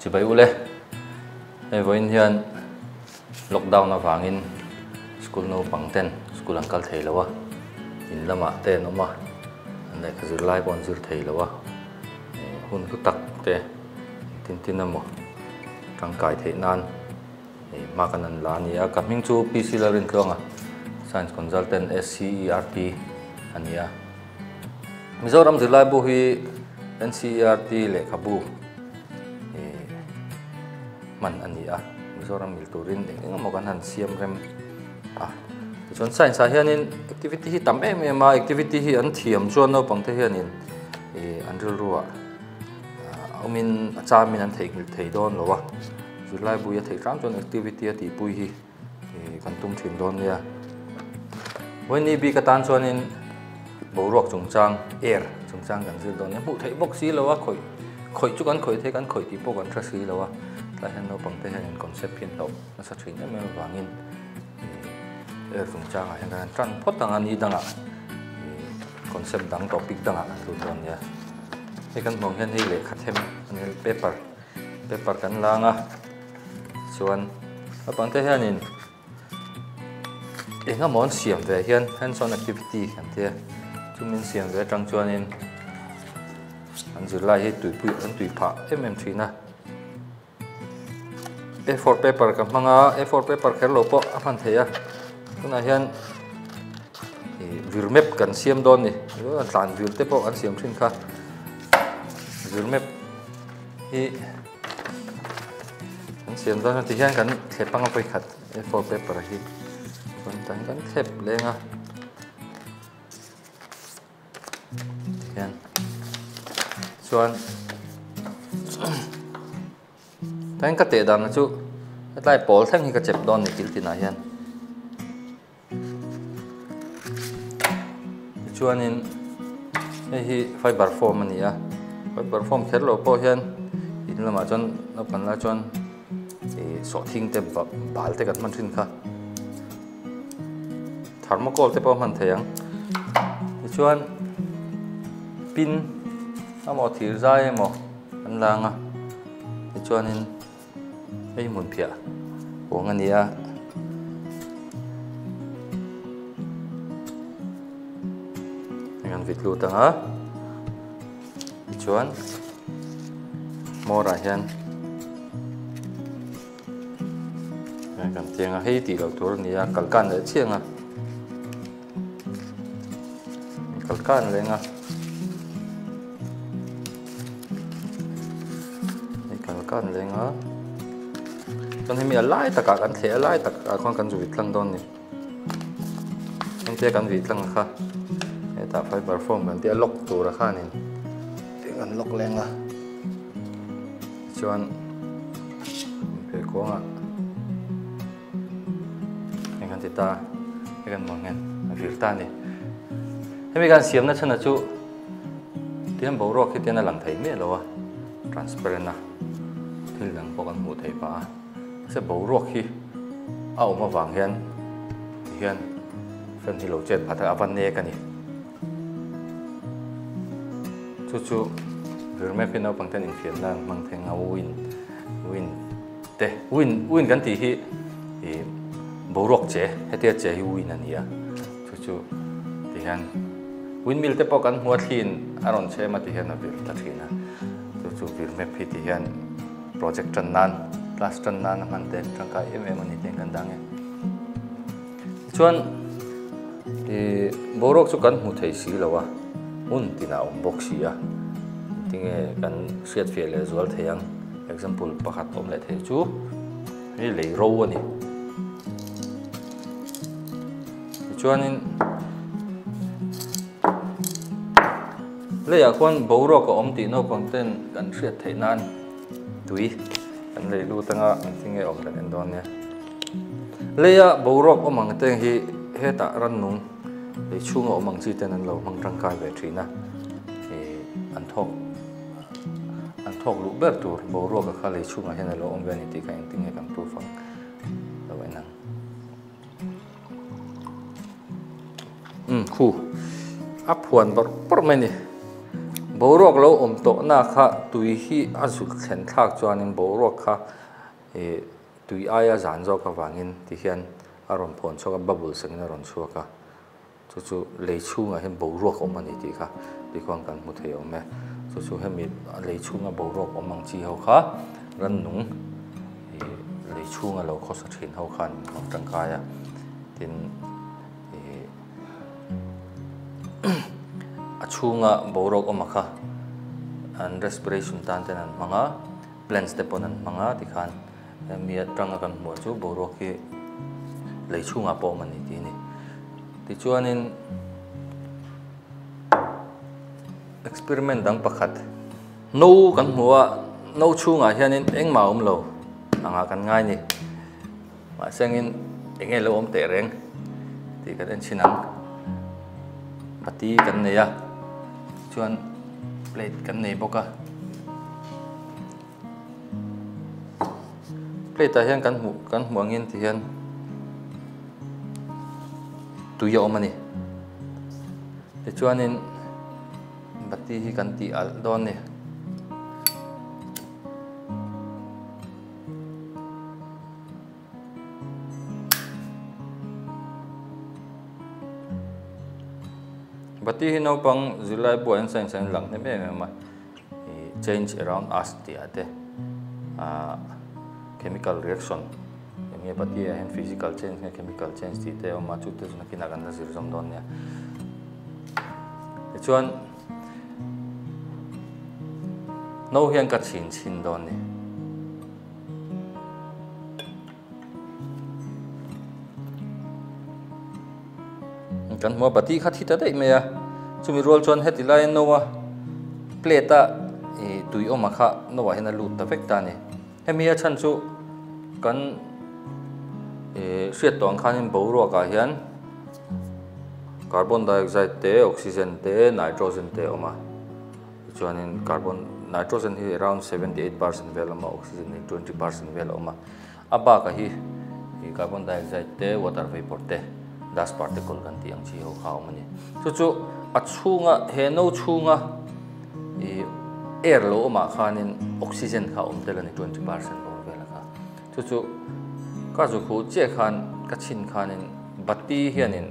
chỉ bay ule hay với hiện lockdown na vangin school no pangten school angkal thei lawa in lama te no ma anai khazir lai bon zir thei lawa hun ku tak te tin tin amo tang kai thei nan ma kanan la ni a kaming chu pc la rin tlonga science consultant SCERT ania Mizoram zilai bu hi NCERT le khabu man ania Mizoram milturin engeng mo kan han siam rem chon science a hianin activity hi tam em em a activity hi an thiam chuan no pangte hianin an ril ruwa aumin acha min an thei don lowa zilai bu ya thei tram chon activity a ti pui hi kan tum thin don nia when bi ka tan chuanin borok chungchang air chungchang kan zil don mu thei bok si lowa khoi chu kan khoi the kan khoi ti po kan tra si lowa la hen no pangte hianin concept hin lo na sa thin em wangin air chungchang a hen tran phot tang ani danga concept dang topic danga tu don ya he kan mong hen hi le khathem anil paper kan langa chuan pangte hianin enga mon siam ve hian hands on activity kan te chumin siam ve tang chuanin an zirlai hi tui pha mm3 na A4 paper ka manga A4 paper kherlo po aman theya tuna hian virmap kan siam don ni an tlan vir te po an siam thin kha virmap hi an siam don ti hian kan thepang poi khat A4 paper hi kon tan kan thep lenga hian chuan tan ka te dan chu atlai pol thang hi ka chep don ni kil tina hian chuanin hi fiber form ania fiber form kherlo po hian in lama chon na panla chon so thing te bal te kan man thin kha thermocol te po man theyang chuan pin amo thir zai emo an langa chuanin ei mun phia ong ania ngan vitlu tanga chuan mora hian kan tianga hei ti lo tur nia kalkan le chianga kalkan lenga kalkan lenga kan hemi alai taka kan the alai tak khon kan zui tlang don ni kan te kan vi tlang kha eta fiber form kan te lock tur kha nin te kan lock lenga chuan pe konga kan ti ta kan mongen vir ta ni hemi kan siam na chana chu tiam borok hi tena lang thei me lowa transparent na thil lang pokan mu thei pa se borok hi au ma wang hian fen hi lo chet phatha avan ne kani chu verme pin au pangten in fian nan mang theng a win kan ti hi borok che hetia che hi win ania chu ti hian windmill te pokan huat hin aron che ma ti hian a vir ta thina chu verme phi ti hian project tan nan class tan nan man te tangka ani ten kan dange chuan borok chu kan mu thei si lawa un tina box ya tinge kan set fiel as well theyang example pakhat om le thei chu ni lei ro ani chuanin leya kon borok ko om ti no content kan set thei nan tui kan lei lu tanga tinge om dan don ne leya borok omang teng hi heta ran nung le chunga omang chi ten an lo mang tang kai ve thina an thok lu ber tur borok ka khale chunga hen lo om ve ni ti ka tinge kan proof ang lo nang khu aphuan bor por mai ni boruak lo to na kha tui hi azu khen thak chuanin boruak kha tui aya zan zo ka wangin ti hian aron phon choka bubble sengin aron chuaka chu leichunga hen boruak omani ti kha ti khong kan mu thei ome chu hemi leichunga boruak omang chi ho kha ran nung leichunga lo khosa thin ho khan mang tangkaya tin achunga boruak omaka an respiration tan ten an manga plants te pon an manga ti khan mi atanga kan mo chu boruak ki leichunga po mani ti ni ti chuanin experiment dang pakhat no kan hmuwa no chunga hianin engma lo anga kan ngai ni ma sengin enge lo om te reng ti kan en chinang pati kan ne ya chuan plate kan nei boka plate ta hian kan hmuangin ti hian tuya omani ti chuanin bati hi kan ti al don ni bati hi no pang zulai bo an sang lang ne me ma change around us ti ate chemical reaction nge bati hen physical change nge chemical change ti te ma chu te na kinagan na zir zom don ya chuan no hian ka chin don ni kan mo bati kha thita dei me ya chumi rol chon heti lai no wa plate a tui oma kha no wa hena lut ta vek ta ni hemia chan chu kan hriat tawng khanin boruak ka hian carbon dioxide te oxygen te nitrogen te oma chuanin nitrogen hi around 78% vel oma oxygen hi 20% vel oma aba ka hi carbon dioxide te water vapor te dust particle kan ti ang chi ho khaw mani chu achunga he no chunga air lo oma khanin oxygen kha omtelani 20% or vela kha chu ka zu khu che khan ka chin khanin bati hianin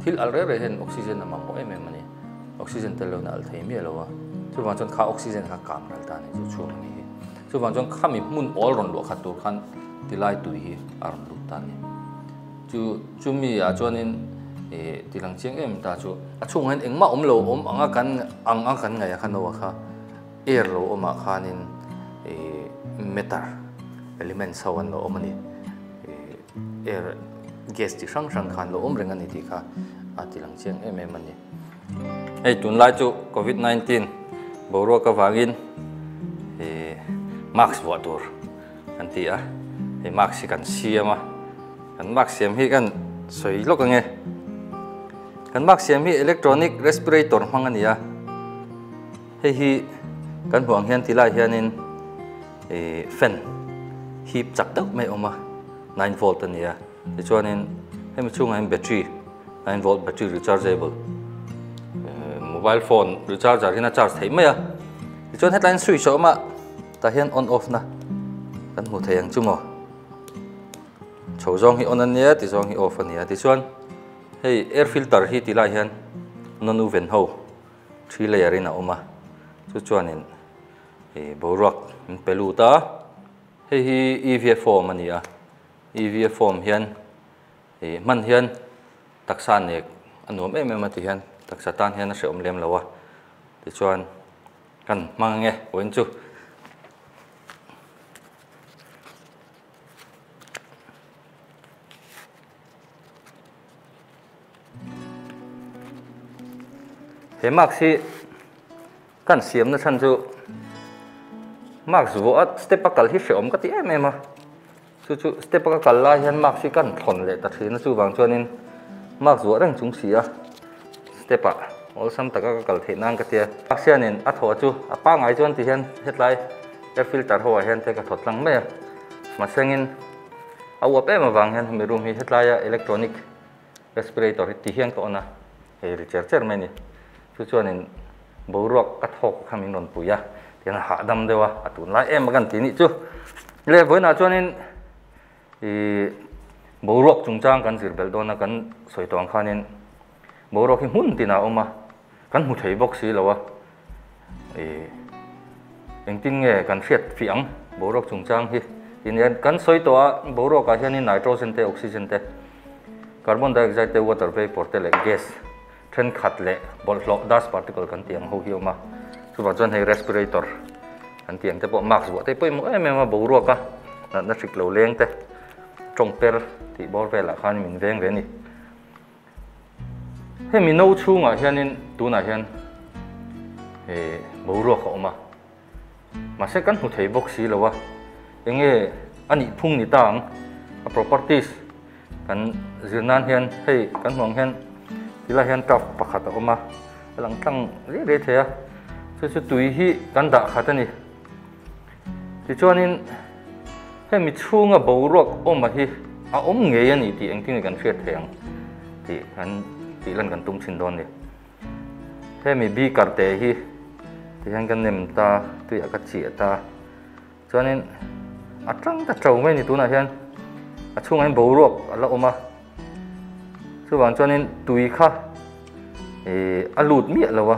thil al re hen oxygen ama mo em mani oxygen telo na al thei mi lo chu wang chon kha oxygen kha kam ral ta ni chu ni chu wang chon khami mun all ron lo kha tur khan tilai tu hi aron lu ta ni chu mi a chuanin tilang chiang em ta chu achung hen engma lo anga kan ngai khan no kha air lo oma khanin metal element sawan lo omani air gas ti sang khan lo om renga ni ti kha atilang chiang em ani ei tun lai chu covid 19 boro ka wangin max watur kan ti a max kan siama kan max siam hi kan soi lo ka nge kan max siam hi electronic respirator mangania hi kan huang hian tilai hianin fan hip chak tak mai oma 9 volt ania ti chuanin hemi chunga battery 9 volt battery rechargeable mobile phone recharger hina charge thei mai a ti chuan headline switch oma ta hian on off na kan mu theiang chumo chho zong hi on ania ti zong hi off ania ti chuan hei air filter hi tilai hian non oven ho 3 layer in a oma chu chuanin boruak peluta hi EVA form ania EVA form hian man hian taksa nek anuam em ti hian taksa tan hian a hreom lem lawa ti chuan kan mange oin chu he maxi kan siam na chan chu max wo at step akal hi hreom ka ti em chu step akal la hian maxi kan thon le ta thina chu wang chuanin max wo rang chung sia step a ol sam taka kal the nang ka tia axianin a tho chu apa ngai chuan ti hian hetlai air filter ho hian te ka thotlang me ma sengin awa pe ma wang hian mi room hi hetlai electronic respirator ti hian to na he recharger me ni chu chuanin bầu ruột cắt hộp khăm mình nón bùi à thì là hạ đâm đâu à tụi lại em mà cần tí nữa chứ lẽ với nào cho nên thì bầu ruột chúng trang cần giữ bel đó là cần soi toang khan nên bầu ruột thì muốn tí nào mà cần một thấy bốc xí đâu à anh tin nghe cần phiệt phiền bầu ruột chúng trang thì nên cần soi toang bầu ruột cái này nitrogen te oxygen te carbon dioxide te water vapor te like gas then khát lệ bol dust particle kan tiang ho hiu ma chu ba chuan hei respirator kan tiang te po max bo te poi mo em ma bo ro ka na thik lo leng te trong per ti bor vela khan min veng ve ni he mi no chunga hianin tuna hian bo ro kho ma se kan hu thei bok si lo wa enge ani phung ni tang properties kan zirnan hian hei kan hmang hian thì là hiện trọc bạc khát ở mà lăng tăng dễ thế à cho tùy hi căn đã khát này thì cho nên hay mình chung ở bầu ruột mà hi nghề này thì anh tin là cần phiền thèng thì anh thì lần cần tung xin đòn này hay mình bị cắt tệ hi thì anh cần ném ta tùy ở các chị ta cho nên trăng ta trâu mấy này tu nào hiện chung anh bầu ruột là mà chứ bằng cho nên tùy khác lụt miệng là wa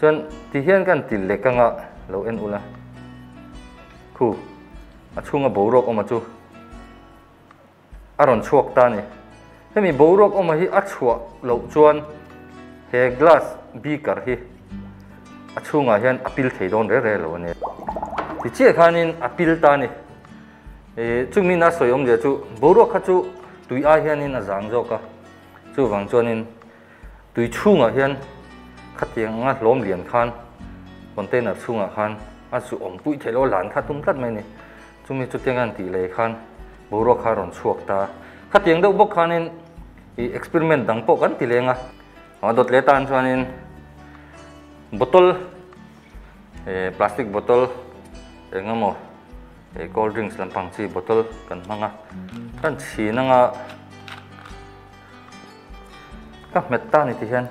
cho nên thì hiện cái tỷ lệ càng ngạ lâu en ula khu chung bầu ruột mà chú ron chuộc ta này thế mình bầu ruột mà hi chuộc lâu chuan he glass beaker hi chung hiện apil thấy đòn rẻ lâu này thì chỉ khả nên apil ta này chúng mình đã sử dụng để chú bầu ruột khác chú tùy ai hiện nên là giang dọc cả chú vàng cho nên tùy chung ở hiện khát tiếng ngắt lom liền khan còn tên là chung ở khan chú ổng tùy thế lo lán khát tung tất mấy này chúng mình chút tiếng ăn tỷ lệ khan bầu ruột khan ròn chuộc ta khát tiếng đâu bốc khan nên experiment đằng bộ gần tỷ lệ ngà họ đốt lệ tan cho nên bottle plastic bottle ngắm mò cold drinks làm bằng chi bottle cần mang kan chỉ năng các meta này thì hiện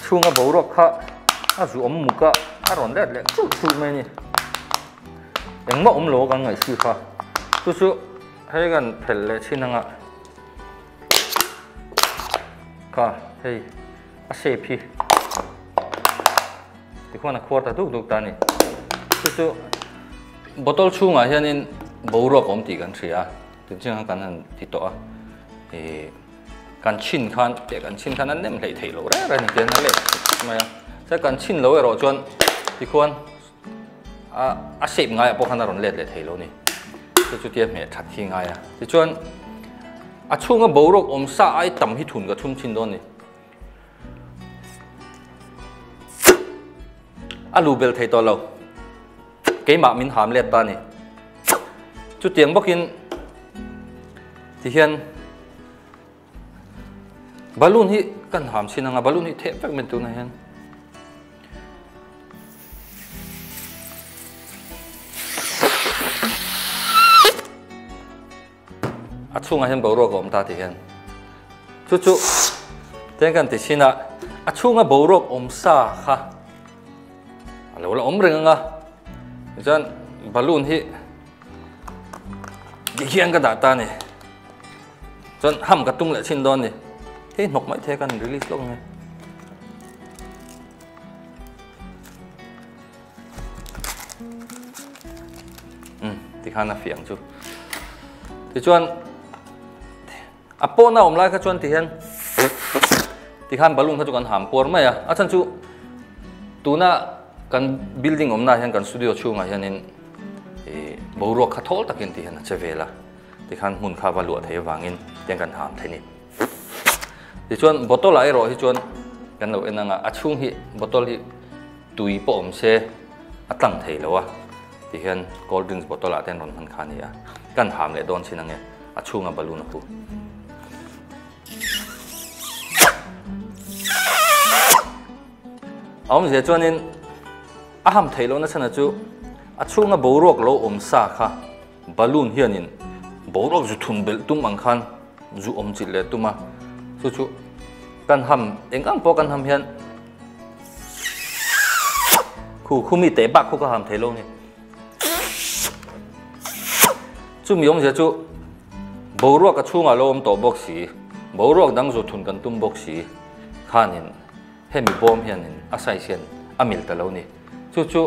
chung bầu ruột khác dù muka ron lẹ lẹ chút mấy nè yang mà lỗ cái ngày xưa khác chút hay gần phải lẹ chi năng cả hay shape thì khoan là quarter đục ta nè chút bottle chung hiện nên bầu ruột thì gần xí thực sự cần hơn thì to cần chín khan để cần chín khan anh nem thấy thấy lâu đấy rồi tiền nó lệ mà sẽ cần chín lâu rồi chuan thì khoan shape ngay bộ khăn rồi lệ thấy lâu nè cái chút tiếp mẹ thật khi ngay thì chuan chung bầu ruột sa ai tầm hít thun cái chung chín đó nè alu bel thấy to lâu cái mà mình hàm lệ ta nè chút tiếng bốc in thì hiện balloon hi kan ham sin nga balloon hi the vek men tu na hen achunga hen boro gom ta thì hen chu chu ten kan ti sina achunga boro sa kha alo la reng nga jan balloon hi di hiang ka data ne jan ham ka tung le chin don ne thế nọc mấy thế cần release luôn này thì khá là phiền chú thì chuan apo na lại cái chuan thì hen thì khăn balloon cái chuan hàm por mấy chân chú tu na cần building na hen cần studio chu ngay hen nên bầu ruột khát thol takin thì hen chơi về là thì khăn hun khá vào lụa thấy vàng in tiếng cần hàm thế này thì chuan bottle lại rồi thì chuan cái nào em nga chung hi bottle hi tùy bộ xe tăng thấy lâu thì hiện cold drinks bottle lại tên rồi hắn khá này căn hàm lại đón xin nghe chung balloon aku ông sẽ cho nên ham thấy lâu nó xem là chú chung bầu ruột lâu sa kha balloon hiện in bầu ruột chú thun bel tum ang khan chú chỉ lệ tum chú กันทำเองอังพอกันทำเฮียนคู่มีเตะบักคู่ก็ทำเทโลนี่จู่มีองเสียจู่บ่รัวกับช่วงอารมณ์ตัวบ็อกซี่บ่รัวดังจุดทุนกันตุ้มบ็อกซี่ข้านินเห็นมีบอมเฮียนินอาศัยเสียนอามิลตะโลนี่จู่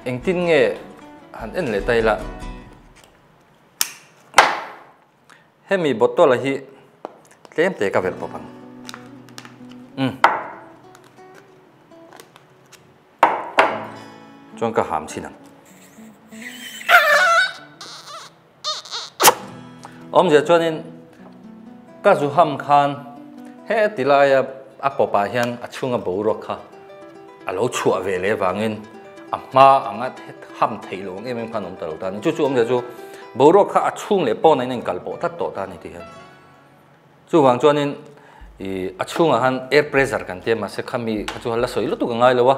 เองทิ้งเงหันเอ็นเลยไตละเห็นมีบทตัวละฮีเล่มเตะกับเวลปปังจนก็หามชินังจะจวนนินก็จะห้ามคานเฮ้ติลายอัปปะเฮียนช่วงบ่รักค่ะเราชัวเวลฟังเงินมาอังอัดห้ามเทลงเอ็มขนมตลอดตานี่จู่จะจู่บ่รักค่ะช่วงเล็บปอนนั่นกัลปอตัดต่อตานี่ที่เห็นจู่ฟังจวนนินช่วงหันแอร์เพรสเซอร์กันเทียมมาเสกมีขจู่ฮัลละสวยลุตุกง่ายเลยวะ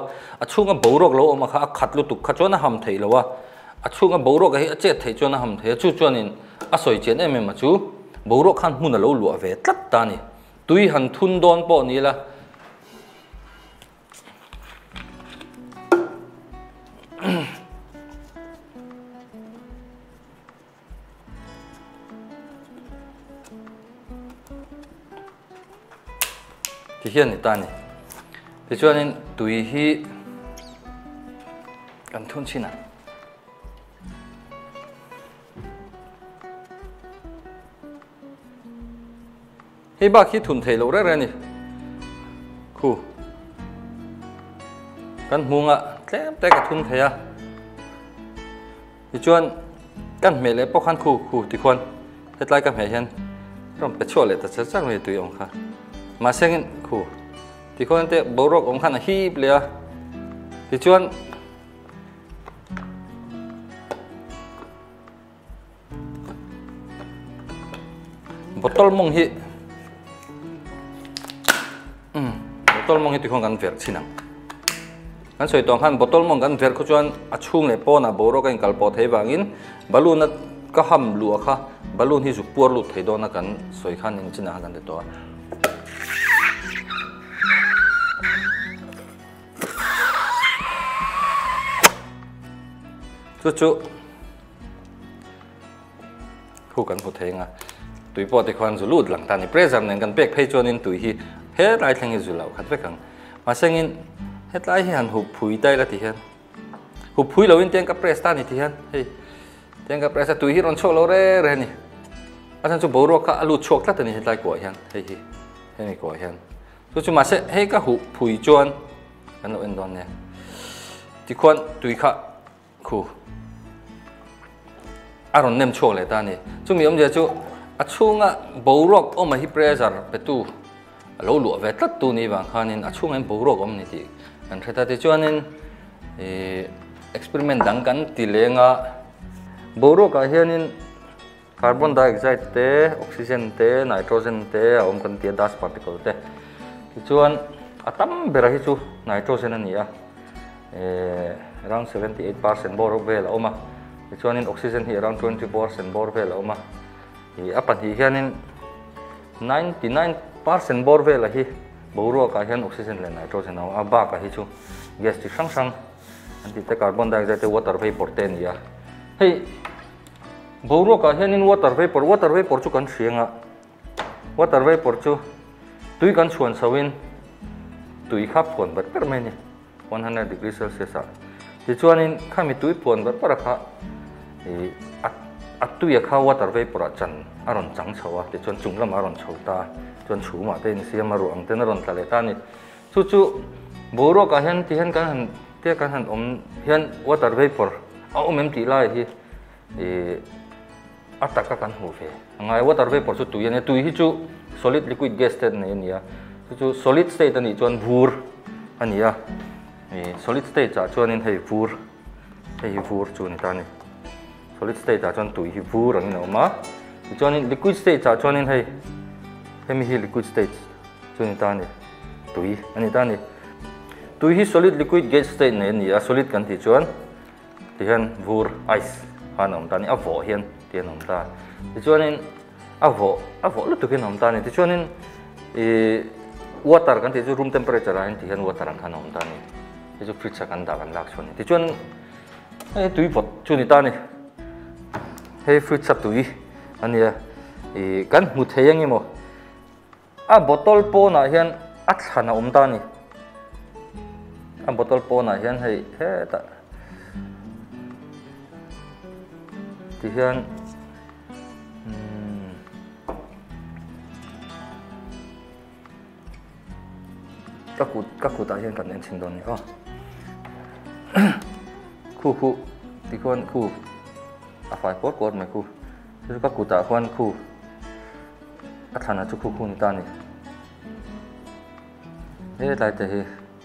ช่วงบ่รักเราออกมาค่ะขัดลุตุกขจวนห้ามเทเลวะช่วงบ่รักเจ็ดเทจวนห้ามเทจู่จวนนินสวยเจนเอ็มมาจู่บ่รักขันมุนเราลัวเวตัดตานี่ตุยหันทุนโดนปอนี่ละที่เห็นนี่ตานี่ที่ชวนนี่ตุยฮีกันทุนชินะให้บ้าคิดทุนเทโลเรื่อยๆนี่คู่กันมุงอ่ะแต่กับทุนเทียที่ชวนกันเมล็ดพวกขันคู่ที่ควรเฮ็ดไรกับเฮียนร่มไปช่วยเลยแต่จะจังเลยตุยองค่ะมาเซ็งคู่ที่คนเตะบรกองขันฮีบเลยที่ชวนบทตลมงฮีบทตลมงฮีที่คนกันเวรชินังกันสวยตองขันบทตลมงกันเวรเขาชวนช่วงเลยปอนะบรกกันกัลปอเทวางินบอลลูนก็ห้ามลัวค่ะบอลลูนที่สุดปวดลุดเทโดนกันสวยขันยังจินากันเด็ดตัวจู่คู่กันพูดเองอ่ะตุยปอติควันจุลุดหลังตานี่เปรย์จำเนียนกันเปียกเพย์จวนนินตุยฮีเฮ็ดไรทั้งยี่จุลาวขัดไปกันมาเซ็งินเฮ็ดไรที่หันหุบผุยได้ละที่เห็นหุบผุยเราอินเตียงกับเปรย์สตานี่ที่เห็นเฮ้ยเตียงกับเปรย์ตุยฮีรอนโชว์เราเร่นี่อาจารย์จู่บอกว่าก็ลุดโชกแล้วแต่นี่เฮ็ดไรกว่าเห็นเฮ้ยเฮ้ยนี่กว่าเห็นจู่มาเซ็เฮ้ยก็หุบผุยจวนกันเราเอ็นดอนเนี่ยที่ควันตุยข้าคู่อารมณ์เนมโชว์เลยตานี่จู่มีจะจู่ช่วงบ่รักมาฮิเปรสร์ไปตู้เราหลวเวทัดตู้นี่บางครั้งนี่ช่วงบ่รักนี่ที่กันเท่าที่จวนนี่experiment ดังกันที่เลี้ยงบ่รักเฮียนี่คาร์บอนไดออกไซด์เตะออกซิเจนเตะไนโตรเจนเตะกันที่ดัสพาร์ติเคิลเตะที่จวนตั้มเบรห์จู่ไนโตรเจนนี่around 78% บ่รักเวลมาที่จวนนี่ออกซิเจนที่ around 20% บ่รักเวลมาapa hi hianin 99% borve la hi boru ka hian oxygen le nitrogen a ba ka hi chu gas ti sang anti te carbon dioxide water vapor te nia hei boru ka hianin water vapor chu kan hrianga water vapor chu tui kan chuan sawin tui kha phon bar per mai ni 100 degrees celsius a ti chuanin khami tui phon bar par khaตุยข้าววัตถุไฟปราจันอารมณ์จังเฉวะที่ชวนจุ่มละมาอารมณ์เฉวตาชวนชูมาเป็นเสียมาหลวงเต้นอารมณ์ทะเลตานี่จู่บัวรกันเห็นที่เห็นกันหันเที่ยกันหันเห็นวัตถุไฟปราเอาเมมตีไล่ที่อัตตะกันหูเฟงไงวัตถุไฟปราตุยเนี่ยตุยที่จู่ solid liquid gas state เนี่ยจู่ solid state นี่ชวนบูร์อันนี้solid state จะชวนนี่ให้บูร์จู่นี่ตานี่solid state จนตุยฮิบูรังนี่ออกมาจน liquid state จนนี่ให้มี liquid state จนนี่ตานี่ตุยอันนี้ตานี่ตุยฮิ solid liquid gas state นี่solid กันที่จนที่เห็นบูร์ ice หันออกตานี่อวอเห็นที่ออกตาที่จนนี่อวอลุตุกินออกตานี่ที่จนนี่ water kan ti chu room temperature a ti hian water an khan om ta ni ti chu fridge kan da kan lak chhun ti chuan tui vot chu ni ta ni hei fridge sa tui ania kan mu theyang emo a bottle po na hian a thana om ta ni a bottle po na hian hei he ta ti hian các cụ tại hiện cần nên trình độ này khu thì con khu phải cốt cốt mà khu chứ các cụ tại con khu các thằng nào cho khu người ta này thế lại thì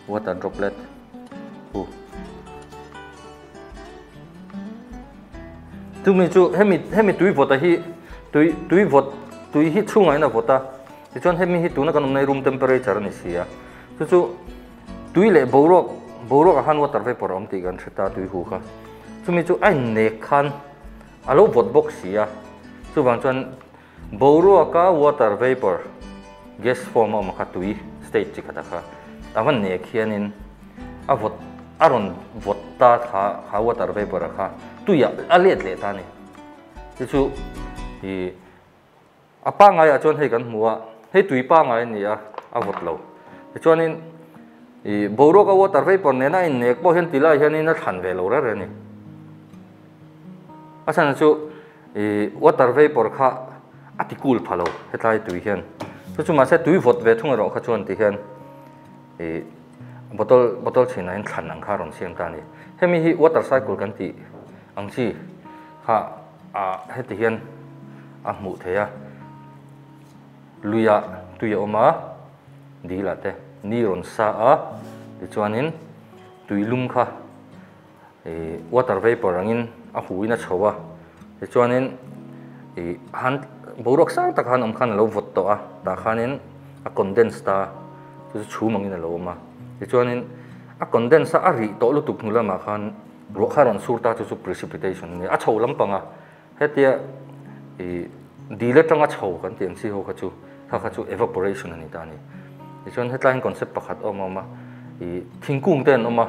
water droplet khu tu mình chú hết mình túi vọt hi túi vọt túi hít chung ấy là vọt ta thì cho hết mình hít túi nó còn này room temperature này xí à chú túi lệ bầu rок han water vapor om ti gan theta túi hu kha chú mình chú anh nè khan alo vọt box xí à chú bằng chuan bầu rок ka water vapor gas form om kha túi state chi kha kha avan nè khianin a vọt aron vọt ta kha water vapor kha túi a let le ta ni chú thì apa ngai a chuan hei kan hmuwa hei túi pa ngai ni a vọt lo cho nên bầu rок water vapor này na in nek bo hian tila hian in a than ve lo ra ni asan chu water vapor kha atikul phalo hetlai tui hian chu ma se tui vot ve thung ro kha chuan ti hian bottle china in than ang kha ron siam ta ni hemi hi water cycle kan ti ang chi kha he ti hian a mu theya luya tuya oma di la te ni ron sa a ti chuanin tuilum kha water vapor angin a huina chowa ti chuanin han borok sang tak han khan lo vot to a ta khanin a condense ta chu chu mangin lo ma ti chuanin a condense a ri to lu tuk nula khan ro kharon sur ta chu precipitation ni a chho lampanga hetia di le tanga chho kan tiang si ho kha chu evaporation ani ta ni chuan headline concept pakhat oma thingkung ten oma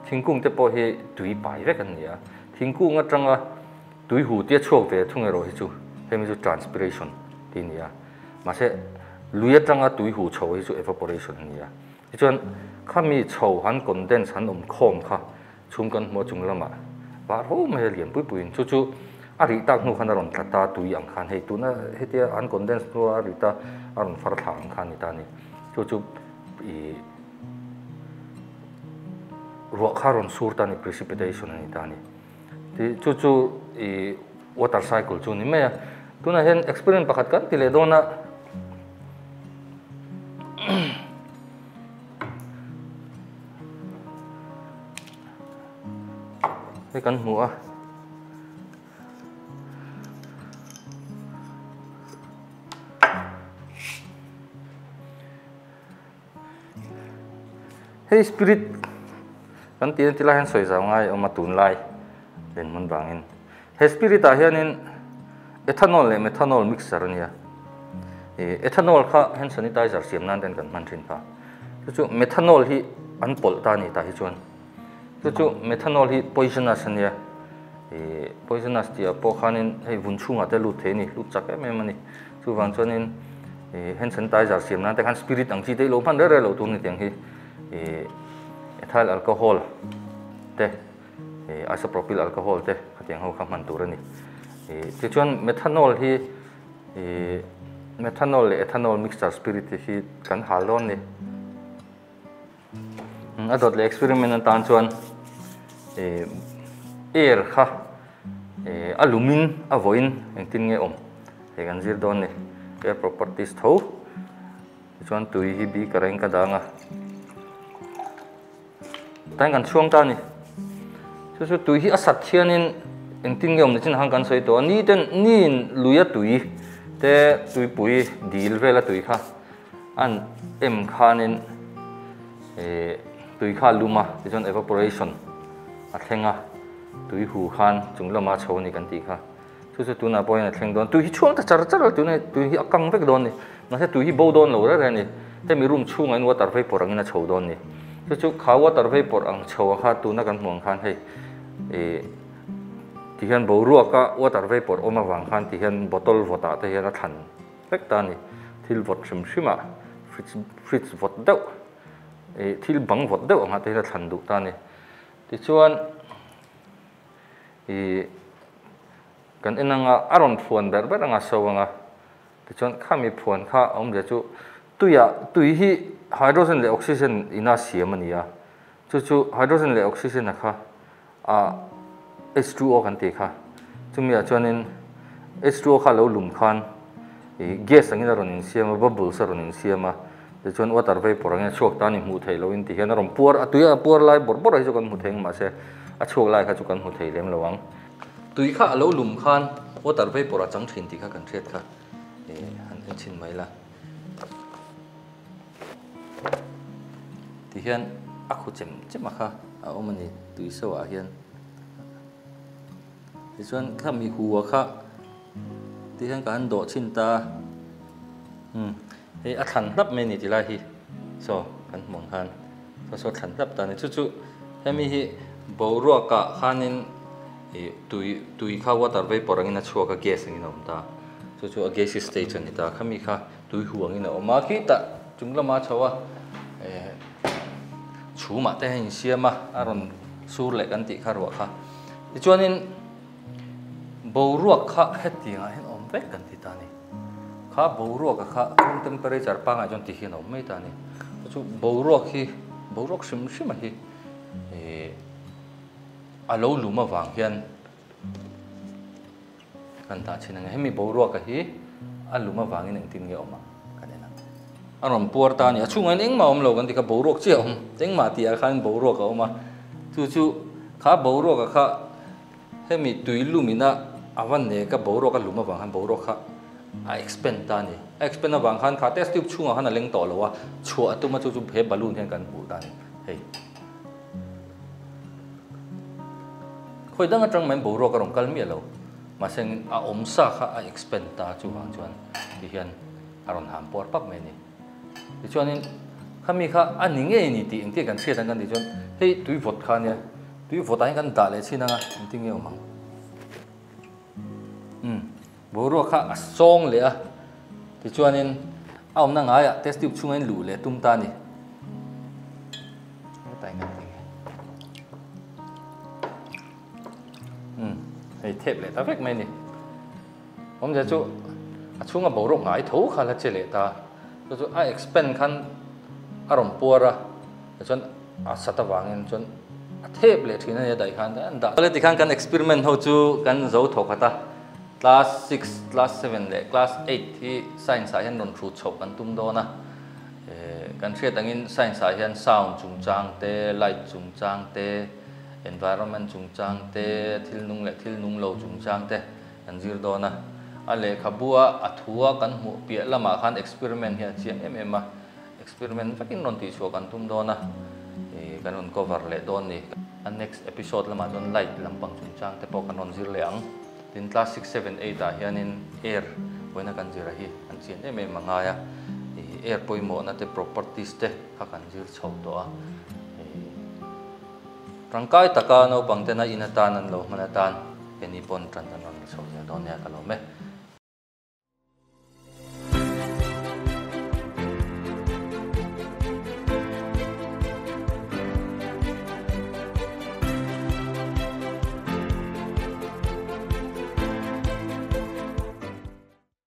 thingkung te po he tui pai vek an nia thingkung atanga tui hu tia chok ve thung ero hi chu hemi chu transpiration ti nia ma se luya tanga tui hu chho hi chu evaporation nia chuan khami chho han condense han khom kha chung kan mo chung lama war ho me lian pui puin chu ari tak nu khana ron tata tui ang khan hei tuna hetia an condense nu ari ta aron far thang khan ni ta ni chu ro kharon sur ta ni precipitation ni ta ni ti chu water cycle chu ni me tuna hen experiment pakhat kan ti le dona he kan hmu a hei spirit kan ti la hen soi zaw ngai oma tun lai len mun bangin he spirit a hianin ethanol le methanol mixer ania ethanol kha hand sanitizer siam nan den kan man thin pa chu methanol hi an pol ta ni ta hi chuan chu methanol hi poisonous ania poisonous ti a po khanin hei vun chunga te lu the ni lu chak em em ani chu wang chuanin hand sanitizer siam nan te kan spirit ang chi te lo phan re lo tu ni tiang hi ethyl alcohol te isopropyl alcohol te khatiang ho kha man tur ani ti chuan methanol hi methanol le ethanol mixture spirit hi kan halon ni adot le experiment an tan chuan air kha alumin avoin engtin nge om he kan zir don ni air properties tho chuan tui hi bi kareng ka danga tan kan chuang ta ni chu tui hi asat thianin engtin nge om ni chin hang kan soi to ni ten nin luya tui te tui pui dil vela tui kha an em khanin tui kha luma tijon evaporation a thlenga tui hu khan chunglama chho ni kan ti kha chu tu na point na thleng don tu hi chuang ta char char tu ne tu hi akang vek don ni na se tu hi bo don lo ra ni te mi room chung an water vapor ang na chho don ni chu kha water vapor ang chho kha tu na kan hmuang khan hei ti hian bo ruak ka water vapor oma wang khan ti hian bottle vota te hian a than vek ta ni thil vot shim shima fridge vot deuh thil bang vot deuh anga te hian a than du ta ni ti chuan kan enanga aron phuan ber ber anga sawanga ti chuan khami phuan kha om le chu tui hi hydrogen le oxygen ina siam ania chu hydrogen le oxygen na kha H2O kan te kha chumia chuanin H2O kha lo lum khan gas angin ron in siam bubbles ron in siam ti chuan water vapor anga chuak ta ni mu thei lo in ti hian ron puar atuya puar lai bor bor ai chu kan mu theng ma se a chuak lai kha chu kan mu thei lem lawang tui kha lo lum khan water vapor a chang thin ti kha kan thret kha an chin mai la ti hian a khu chem chema kha a omani tui sawa hian ti chuan kha mi huwa kha ti hian kan do chin ta a than hlap mai ni ti lai hi so kan mong khan so than hlap ta ni chu hemi hi boruak ka khanin tui kha water vapor angin a chuak a gas angin om ta chu a gas stage ani ta khami kha tui huang in oma khi ta chunglama chawa chuma te hin siama aron sur le kan ti kha ro kha ti chuanin boruak kha hetinga hin om vek kan ti ta ni kha boruak kha room temperature pa nga jon ti hin om mai ta ni chu boruak sim sim hi alo luma wang hian kan ta chinanga hemi boruak hi aluma wangin eng tin nge oma kanena aron puar ta ni achungan eng ma om lo kan ti ka boruak che om teng ma ti a khan boruak ka oma chu kha boruak kha hemi tui lumina awan ne ka boruak ka luma wang han boruak kha a expand ta ni expand wang khan kha test tube chunga han a leng to lo wa chu atuma chu phe balloon hen kan pu ta ni hei khoi dang atang men boruak ka rom kal mi lo maseng a omsa kha a expand ta chu wang chuan ti hian aron ham por pap mai ni ti chuanin khami kha aninge ni ti engte kan che dang kan ti chuan hei tui vot kha nia tui vot ai kan da le chinanga ting nge omang boruak kha a song le a ti chuanin a om na nga ya test tube chungain lu le tum ta ni tai kan ting hei thep le ta vek mai ni om ja chu a chunga boruak ngai tho kha la che le ta chu a expand khan arom puara chuan a sata wangin chuan a thep le thina ya dai khan da le ti khan kan experiment ho chu kan zo thokata class 6 class 7 le class 8 hi science a hian ron thu chhop kan tum do na kan thriat angin science a hian sound chungchang te light chungchang te environment chungchang te thil nung lo chungchang te an zir do na ale khabua athua kan mu pia lama khan experiment hi chiang em a experiment fakin non ti chu kan tum do na kan on cover le don ni an next episode lama don light lampang chungchang te po kan on zir le ang tin class 6 7 8 a hianin air boina kan zira hi an chian em mangaya air poimo na te properties te kha kan zir chho to a rangkai taka no pangte na inatan an lo manatan penipon trandanon so ya don ya kalome